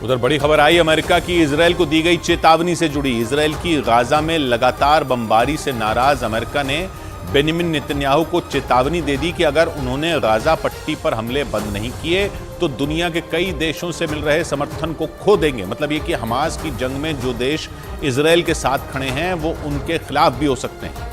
उधर बड़ी खबर आई अमेरिका की इजरायल को दी गई चेतावनी से जुड़ी। इजरायल की गाजा में लगातार बमबारी से नाराज अमेरिका ने बेंजामिन नेतन्याहू को चेतावनी दे दी कि अगर उन्होंने गाजा पट्टी पर हमले बंद नहीं किए तो दुनिया के कई देशों से मिल रहे समर्थन को खो देंगे। मतलब ये कि हमास की जंग में जो देश इजरायल के साथ खड़े हैं वो उनके खिलाफ भी हो सकते हैं।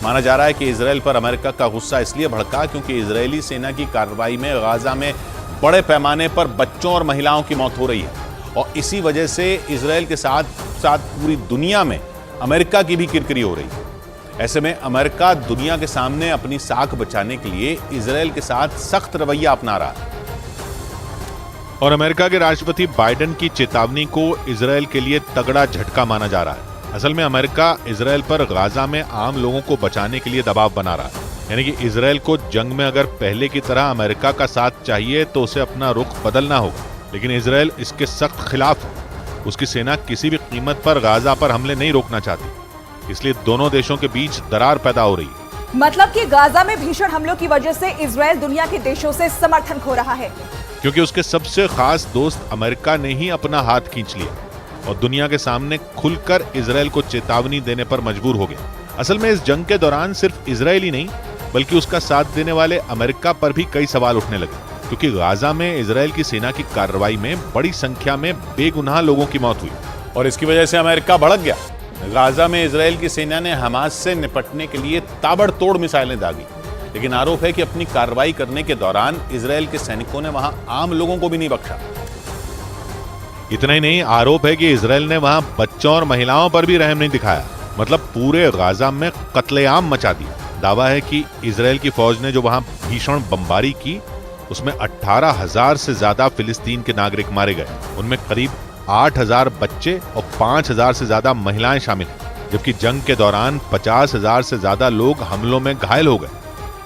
माना जा रहा है कि इजरायल पर अमेरिका का गुस्सा इसलिए भड़का क्योंकि इजरायली सेना की कार्रवाई में गाजा में बड़े पैमाने पर बच्चों और महिलाओं की मौत हो रही है और इसी वजह से इजरायल के साथ साथ पूरी दुनिया में अमेरिका की भी किरकिरी हो रही है। ऐसे में अमेरिका दुनिया के सामने अपनी साख बचाने के लिए इजरायल के साथ सख्त रवैया अपना रहा है। और अमेरिका के राष्ट्रपति बाइडेन की चेतावनी को इजरायल के लिए तगड़ा झटका माना जा रहा है। असल में अमेरिका इजरायल पर गाजा में आम लोगों को बचाने के लिए दबाव बना रहा है। यानी कि इजरायल को जंग में अगर पहले की तरह अमेरिका का साथ चाहिए तो उसे अपना रुख बदलना होगा, लेकिन इजरायल इसके सख्त खिलाफ है। उसकी सेना किसी भी कीमत पर गाजा पर हमले नहीं रोकना चाहती, इसलिए दोनों देशों के बीच दरार पैदा हो रही है। मतलब कि गाजा में भीषण हमलों की वजह से इजरायल दुनिया के देशों से समर्थन खो रहा है, क्योंकि उसके सबसे खास दोस्त अमेरिका ने ही अपना हाथ खींच लिया और दुनिया के सामने खुलकर इजरायल को चेतावनी देने पर मजबूर हो गया। असल में इस जंग के दौरान सिर्फ इजरायल ही नहीं बल्कि उसका साथ देने वाले अमेरिका पर भी कई सवाल उठने लगे, क्योंकि गाजा में इजरायल की सेना की कार्रवाई में बड़ी संख्या में बेगुनाह लोगों की मौत हुई और इसकी वजह से अमेरिका भड़क गया। गाजा में इजरायल की सेना ने हमास से निपटने के लिए ताबड़तोड़ मिसाइलें दागी, लेकिन आरोप है कि अपनी कार्रवाई करने के दौरान इजरायल के सैनिकों ने वहां आम लोगों को भी नहीं बख्शा। इतना ही नहीं, आरोप है कि इजरायल ने वहां बच्चों और महिलाओं पर भी रहम नहीं दिखाया, मतलब पूरे गाजा में कत्लेआम मचा दिया। दावा है कि इजरायल की फौज ने जो वहां भीषण बमबारी की उसमें 18,000 से ज्यादा फिलिस्तीन के नागरिक मारे गए। उनमें करीब 8,000 बच्चे और 5,000 से ज्यादा महिलाएं शामिल हैं, जबकि जंग के दौरान 50,000 से ज्यादा लोग हमलों में घायल हो गए।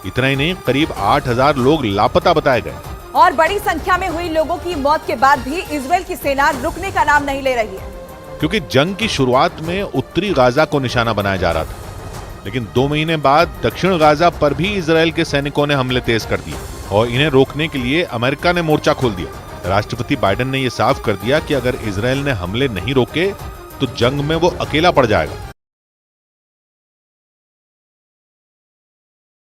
इतना ही नहीं, करीब 8,000 लोग लापता बताए गए और बड़ी संख्या में हुई लोगों की मौत के बाद भी इजरायल की सेना रुकने का नाम नहीं ले रही है, क्योंकि जंग की शुरुआत में उत्तरी गाजा को निशाना बनाया जा रहा था, लेकिन 2 महीने बाद दक्षिण गाजा पर भी इजरायल के सैनिकों ने हमले तेज कर दिए और इन्हें रोकने के लिए अमेरिका ने मोर्चा खोल दिया। राष्ट्रपति बाइडेन ने यह साफ कर दिया कि अगर इजरायल ने हमले नहीं रोके तो जंग में वो अकेला पड़ जाएगा।